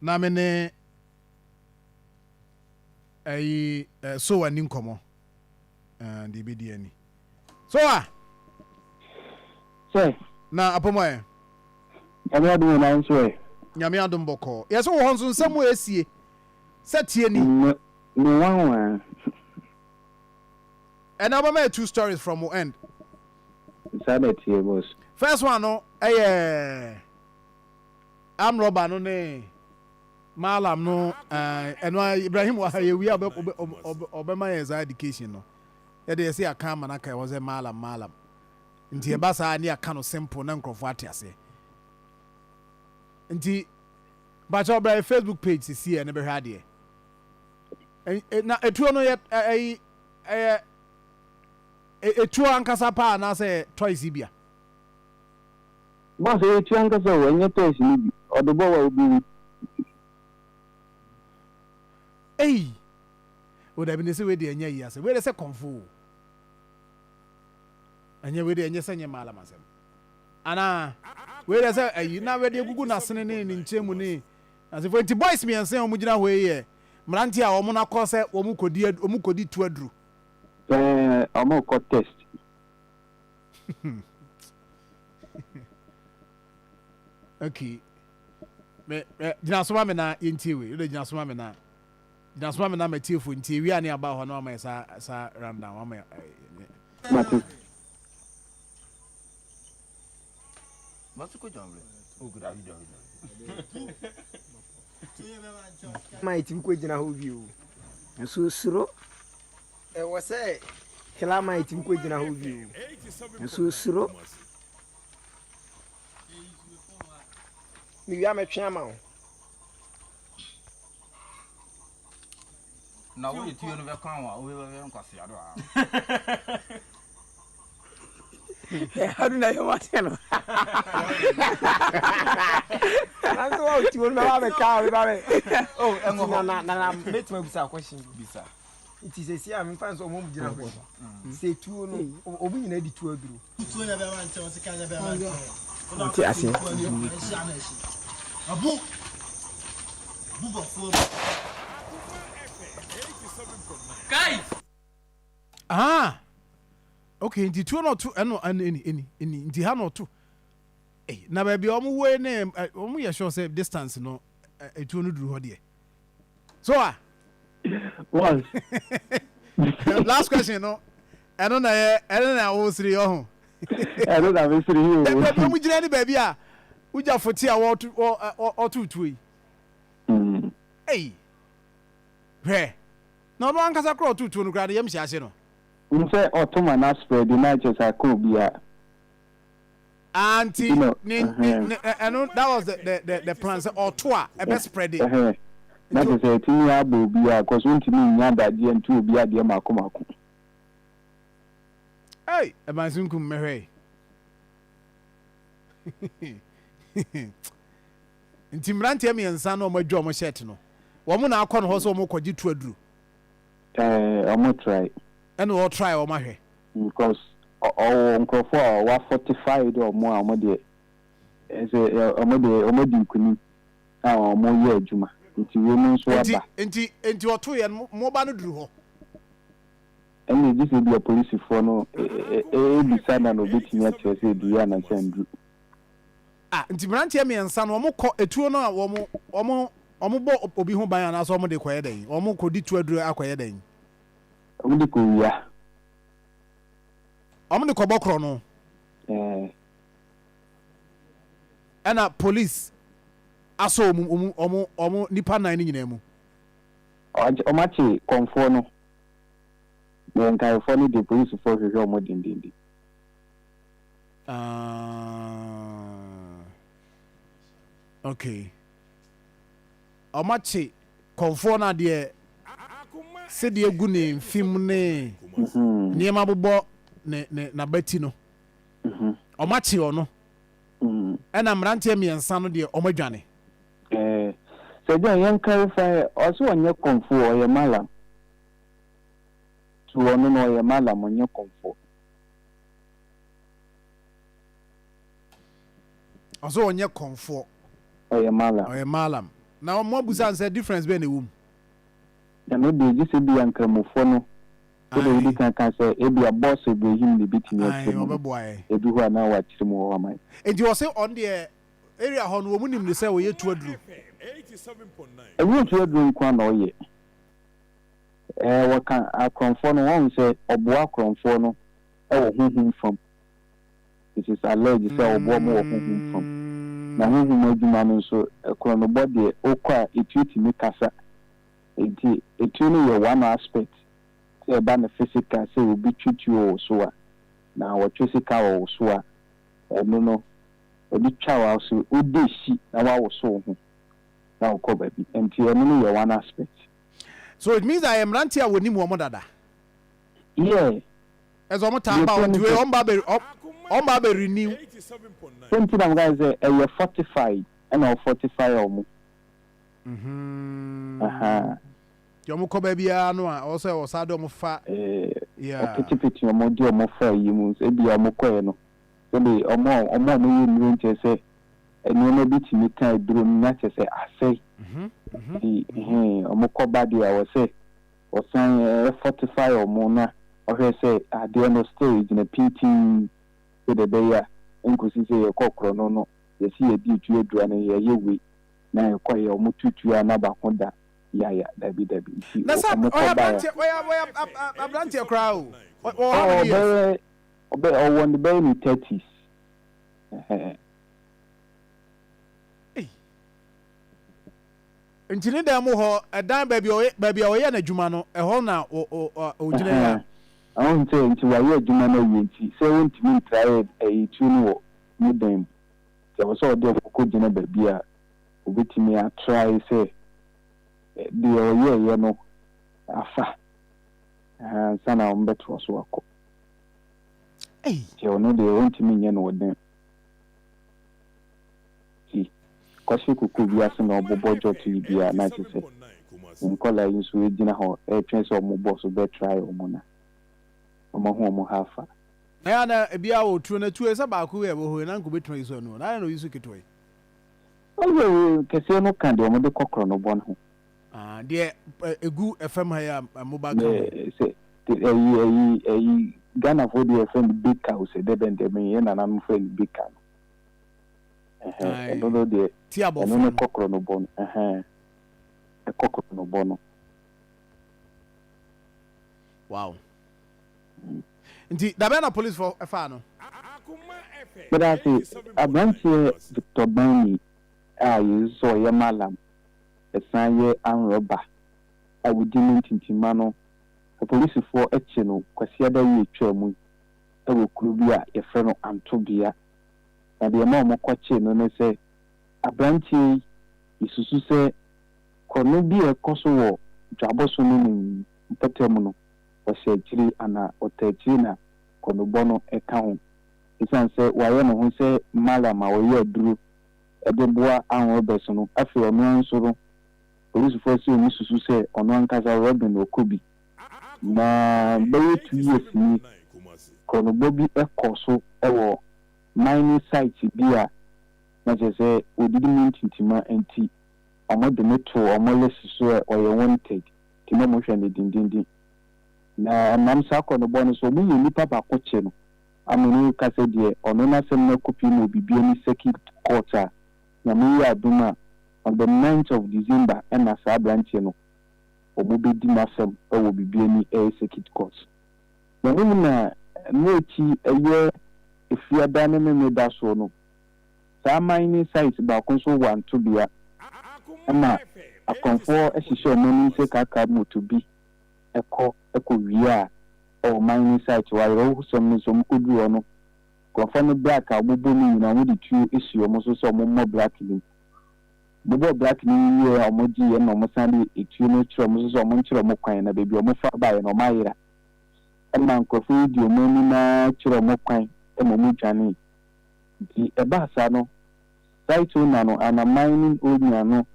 na me ne so ani nkomo de be di ani so Say na apomoy nyame adum na nso nyame adum boko yes wo honso nsɛm esie setie ni no one and abama 2 stories from end Saturday boss first one no am roba no ne Mallam no eno Ibrahim wa ye wi obema yes education no e dey say Akoma na kai was Mallam nti e ba sa ne aka no simple na nkrofo atiase nti ba cho bra Facebook page si e ne be hwa de na etuo no ye etuo ankasa pa na say twice bia boss etuo ankasa wo nye twice ni bi odobo wa obi o da bi ne se we de anya yi ase we de se konfo anya we de anya se nye Mallam asem ana we de se ayi na we de gugu na sene ne ni nchemu ni as if anti boys me ense omu gina ho ye mranti a omu na ko se omu kodi tu aduru omu ko test okay me gina so ma me na yentiwe we gina so ma me na That's why I'm not for TV. We are near about how my sa run down. What's good, John? Oh, good. How you doing? My team could na view. And so suro. It was a killer my team could na view. And so suro. Me am a chairman. Now we do never come. We will go see other. How do I want to? I'm going to have a car. Oh, I'm making my question. It is a see, I'm in France or move. Say two, no, or we need to do. Guys! Okay, nti two no two eno any nti ha no two. Na ba bia omo we na omo ye sure say distance no etu no duru ho de. So Once. Last question no. Eno na wo siri yo ho. Eno na we siri yo. E mu gina ni ba bia uja foti a wo tutu yi. Hey. No ankasa kro tutu no kra de yam siase no. Say Ottoman na spread the night as I could be Auntie, that was the plan. Say Ottoa, a best spread it. That is a thing I will be because one to me Yanda and two be at the Akoma. Hey, a Mazunkum Mary. Intimranti me and son or my jaw machetino. Woman, I can't also more could you to a drew. I'm not try. And we'll try or my because Uncle for 45 or more amode as a amode kuni more year juma into women so into your 2 and more banner drew. And this will be a police for no a son and obit me to say Diana and send. Intimranti me and son or more a 2 or more obi home by an as almost quiet day or more could to a drew acquired day. Only Korea. I'm the Kobokro no. And a police. I saw omo nipa 9 nyinemu. Omachi conforno. When California the police for your modern dindi. Okay. Omachi conforna de said ye gune film ne niema bobo ne na bati no o machi ono e na mrante me ensa no de o madwane so then yan clarify also onye konfu o ye Mallam to ono no ye Mallam onye konfu also onye konfu o ye Mallam o ye Mallam na mo busa say difference be na wom na me be just be ankramofo no so dey kan say e be a boss Ibrahim the bitimi ai obeboae e bi ho na wa kire mo wa mai enti wo say on the area ho no wo munim ni say wo ye tu aduru 87.9 e wo tu aduru kwa na oye wo kan akronfo no won say obo akronfo no e wo hunhun fam it is alleged say obo mo wo hunhun fam na hunhun adwuma no so ekro body okwa etuti mi kasa enti etu no one aspect say ba na physical say obi twitwi o so a na wo physical o so a no obi twa so odeshi na wa wo so ho na ko baby enti no one aspect. So it means I am rantia woni mu omo dada. Yeah. As omo tamba on we on ba be renew. 87.9 Something I'm guys say you fortified and I'll fortify omo. Yomo ko ba bia no a also e osado mo fa yeah. Opiti omo di omo fa yimu e bia omo ko no. So be omo mo yi nti say enu no bitimi kan duro na che say asay. Omo ko ba dia wo say o san fortify omo na o say at the end of stage in a PT so the beya nkusi say e kokro no ye si e di tu edura na ye we na e ko ye omo tutu na ba ko da ya dabi na sa oya branche crowd obe o won the bay in 30s ntini da mu ho edan baby o ye na djuma no e ho na o gina ya ahun say nti wa ye djuma na ye nti say won timi try e tunu wo mudem se wo so de ko gina baby a obetimi a try say de o ye no afa sana umbeto so akọ je ono de won timi nye no woden kwasi kuku bi ase na obobojo to bia na chese nkola yinso ejina ho e twense omo boss be try omo na omo ho omo hafa na na bia wo tuo na tuo se ba ku e bo ho na nko betun iso no na no yiso kitoi oyo kese no kan de omo de kokro no bon ho de egu fm ha ya mobile camera se eyi Ghana for the FM big house de bende me na na mfa big car no de tiabo no kokro no bon e kokro no bon wow nti da na police for fa no but I say Abranche Victor Biney is so ya Mallam esanye anroba awudini ntintima no police for eche no kwasi ada yi etwa mu e wo kuru bi a ye fe no antobia na de ma mo kwache no ne se Abranche isusu se kono bi e koso wo dwaboso no ni mpetemu no o se chiri ana o techiri na kono bono e ka ho isan se waye no ho se Mallam a wo ye duru e de boa anwo beso no afi ono ansoro police for se ni susu se ono ankaza Robin Okobi na bewe 2 years ni kono bobi ekoso ewo mining site bia na jese odidi mintintima enti amode meto amolesi so e oye wanted kimo mo hwe ne dindindi na namsa kono bonu so mu yini papa koche no amunu kase de ono na sem na kopi no bibia ni circuit court a na mu ya duma on the 9th of December na sa branch no obubedi masem ewo bibia ni circuit court na na nochi eye efiada ne me da so no sa mining site ba ko so wan to bia ama akonfo ehihye omani se kaka moto bi eko wia o mining site wa ro so mi so mkodu ono konfo no black abubo ni na wo di tu esi omo so so mo black ni bobo black ni ye omoji ye no mo sande etu no chiro mo so mo nchiro mo kwan na bebi omo fa ba ye no mayira ama nkofo di omani na chiro mo kwan e mo mu dwane di eba sa no site owner no ana mining owner no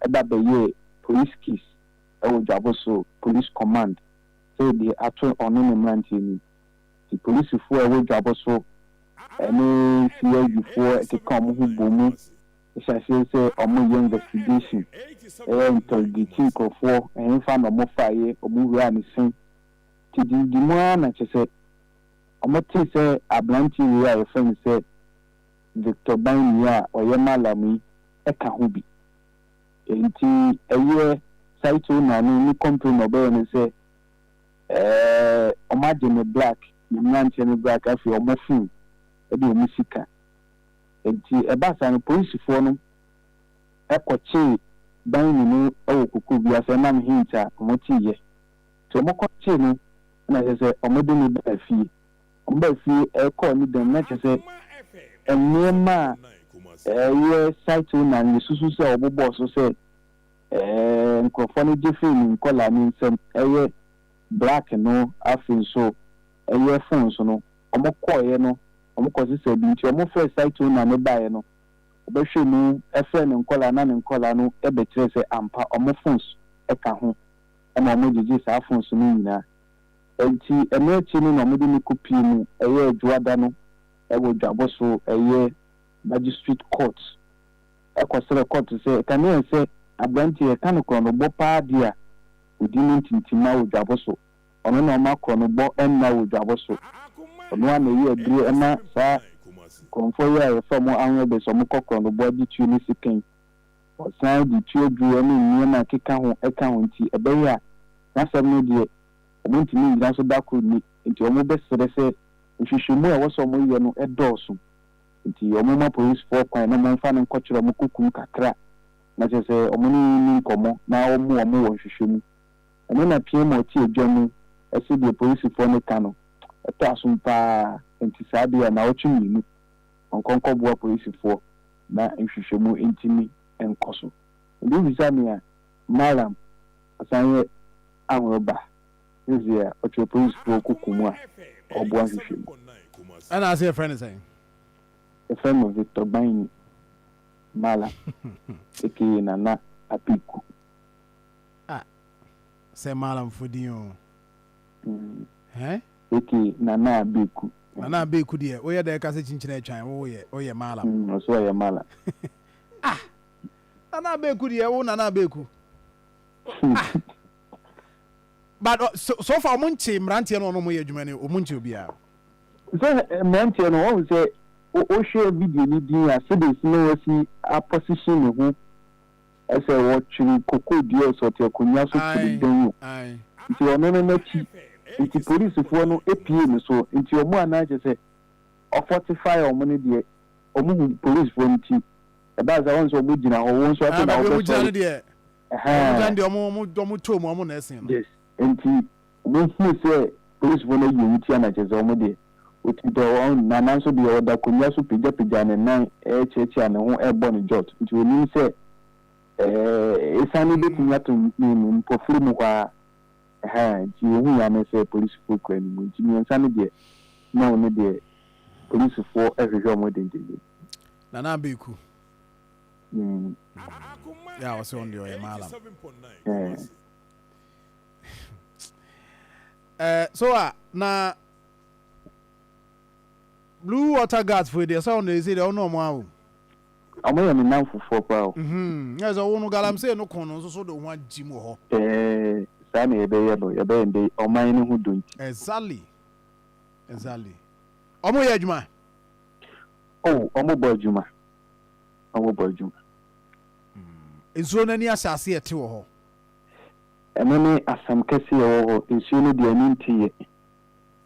eba be ye police case e wo jaboso police command so the actual ono mranti ni the police for e wo jaboso ene CID for e ke come hu bomu say omo investigation interrogating for and find omo fire omo we am sin ti di mo na say omo ti say ablanti we are friend say Victor Biney a oye Mallam e ka ho bi enti eye site na ni company obe ni say omo black ni nanche ni black afi omo fu e di omo sika enti ebasa no police for no ekochi Biney no okuku bi ase na hinta omo ti ye so mo kochi no na say omo de ni ba fi omo ba fi e call ni dem na say enema ye site na ni susu se obobo so say nkofo ni jefe ni nkola ni nsem eye black no afin so eye phone so no omo koye no omo kosi se bi nti omo first site na ne bae no obehwe mu efe ne nkola na ne nkola no ebetire se ampa omo phones e ka ho e na omo gigi sa phones no nyina enti emechi no omo de ni kopi mu eye adwada no e wo dwabo so eye magistrate court e kwesere court se kan e se abranti e kan ko no bo pa dia udini tintima wo dwabo so ono na ma ko no bo enna wo dwabo so ono na ye adure na sa konfo ya e famo anwe be so mo kokko no bo di tu ni sikin o san di tu adure ni na keka ho e ka ho nti e be ya na sam no die o mo ntimi ngira so da ko ni nti o mo be sere se nhwehwemu a wo so mo ye no e dooso nti o mo ma police for kwan na mo fa no nkɔkyerɛ mo kukum kakra na se o mo ni nkomo na o mo wo nhwehwemu eno na pie mo ti edwamu ese de police for no ka no eto asumpa nti sabe na o twimi ni onkonko bo police for na nhwehwemu ntimi enkoso ndi visa me a Mallam asanye amroba izia o twa police for kukumu a obo nhwehwemu ana say friend is saying a friend of Victor Biney Mallam eke na Abeiku say Mallam Fudio eke na Abeiku na Abeiku de o ye de ka se chinchina atwan o ye Mallam so ye Mallam na Abeiku de o na Abeiku but so far munchi mrantie no mo ye adwuma ne o munchi obia so mrantie no o say o share video ni din a se de no si a position no ho ese wo twiri koko die so te akonya so twiri den nti ono no nachi nti police fo no epie ni so nti omo anaje se o 45 omo ni de omo police fo nti e ba za won so omo gina ho won so ato na omo gina de omo de omo to omo na esen no yes nti omo fu se police fo no yi nti anaje se omo de oti do on na nanso de o da konya so pija ne nan e chechi ane ho e bo ni jot nti oni se esani be kunya to ni mpofuru mu kwa nti ohu ya me se police fo kwa ni mu nti mi nsani de na oni de police fo ehwehwe mo de ndende na Abeiku ya o se on de o ye Mallam so na Blue water guards for the sound is it or no more? I'm going to now for 4 hours. Yes, I won't galam say no corners so don't want Jim or Sammy, a baby, or mine who do it. Exactly. Omo Yajma. Oh, Omo Juma. It's so many assassi at 2 and many as some Cassie or in soon the anti.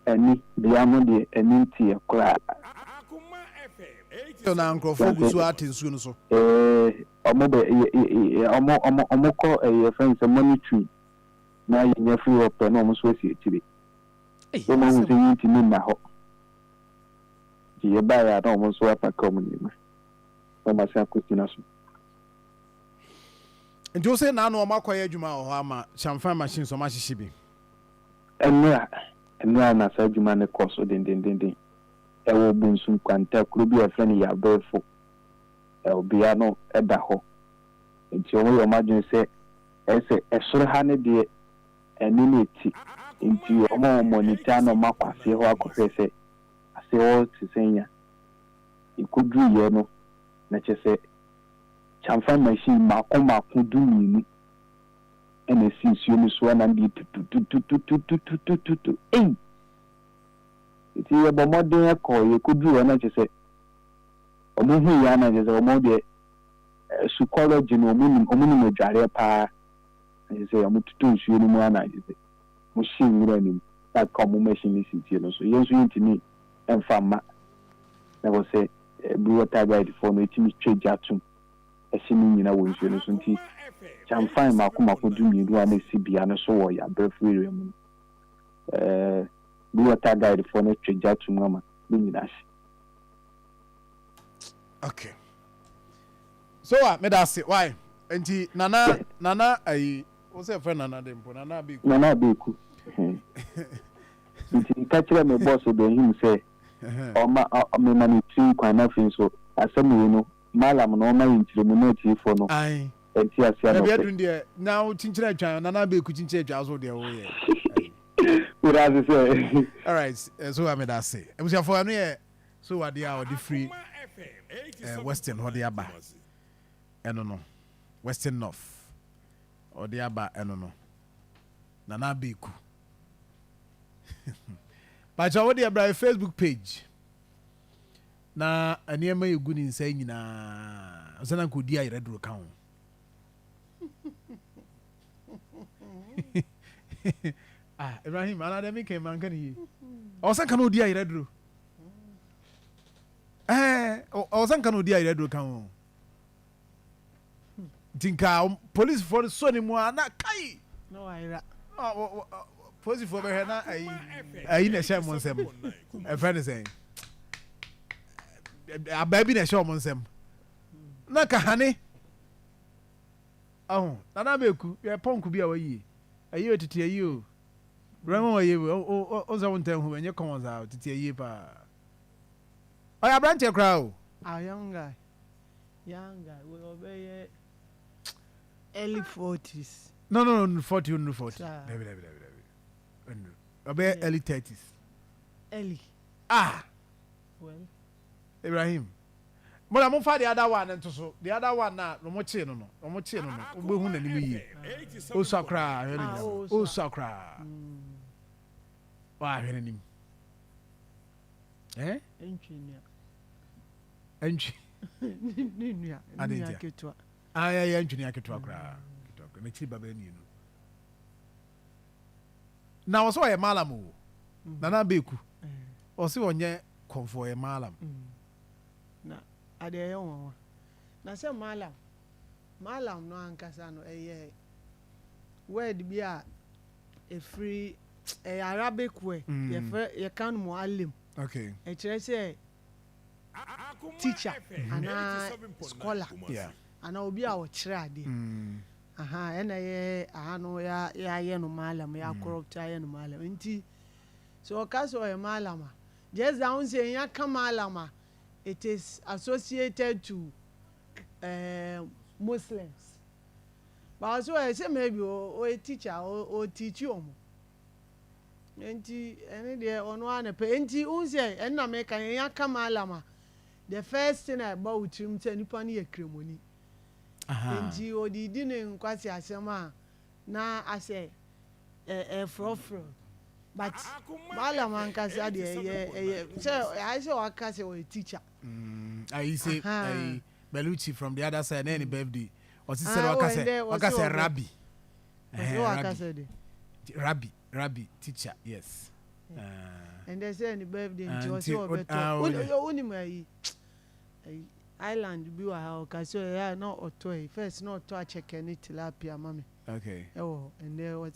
Any diamond the eminti akra na nkrofo so atensu no so omo ko e friends monetary na yen free up na omo so asi etire so mo hu zinti ni na ho ye ba ya na omo so apaka omo ni ma o ma sa kwestina so njo se na no omo akoye adwuma ho ama champagne machine so ma hihye bi enra na sa adwuma ne koso den ewo bunsun kwanta kuro bi afrani ya befo obia no eda ho nti omo yo madwen se ese esoro ha ne de eni ne ti nti omo monitor no makwase ho akohwe se ase o tisenya ikudru ye no na chese chamfa machine Akoma do me and a since you miss one and to eh. It's about more than a call you could do and I just say Yana is a more the psychology no minimum jarre pa and say I'm to you no more and I just say machine running that common machine is it so yes you to me and farmer I will say blue guide for me to trade jatum a singing in a way so nti can find Akoma do me do and see be an so ya breathing blue guide for me trade jatum mama meaning that. Okay. So what? Me that say why? Enti nana I what's your friend nana dem po nana Abeiku. Nana Abeiku. Nti catch me boss be him say o ma me mani tin kwana fin so asem we no Mallam no ma yintire mu na ti fo no. Ai. Enti asia no. Be adun de now chinchira atwa nana Abeiku chinchira atwa so de wo ye. What does say? All right. So I me that say. E musia for anu ye so what they are the free Western what they aba eno no Western North or they aba eno no nana Abeiku but what they aba Facebook page na aniema yegu ni nsa nyina osana ko di ayre duro kan Ibrahim ana dem ke man kan yi osana kan odi ayre duro osana kan odi ayre duro kan tinka police for so ni mu ana kai no ayra police for be na ayi na share mo nsem e friend say ababi na share mo nsem na ka hane nana Abeiku ye ponku bi a wayi ayi otiti ayi o bramo wayi o za won tan hu enye kon za otiti ayi pa oya branch crowd a young guy we obey early 40s. No, 40, no 40. David. About early 30s. Early. Well. Ibrahim. But I'm for the other one and so the other one now. No more chain, no. We won't any me. Oh, sakra. Oh, sakra. Why, him? Eh? Entry. I didn't get to. I engineer Kitwakra. Make baba ni no. Na wo so ye Mallam o. Nana Abeiku. O se onye konfo ye Mallam. Na ade ye won. Na se Mallam no ankasa no eye word bi a free Arabic way. Ye kan muallim. Okay. E kire se teacher ana scholar. Yeah. Ana obi a wo kire ade. Ena ye no ya ye no Mallam ya corrupt ya no Mallam nti so okaso ye Mallam just down say ya ka Mallam it is associated to Muslims but so I say maybe o a teacher o teach you nti ene de ono ana pe nti unse enna me kan ya ka Mallam the first thing about him say nipa ne ye kremoni nti odidi ne nkwasi asema na ase frofro but Mallam ankasa de say wakase o teacher I say Beluchi from the other side any birthday or sister wakase rabbi teacher yes and they say any birthday nti o say o beto oni mai island bi wa ha okaso ya na oto first na oto a check any tilapia mami okay and there was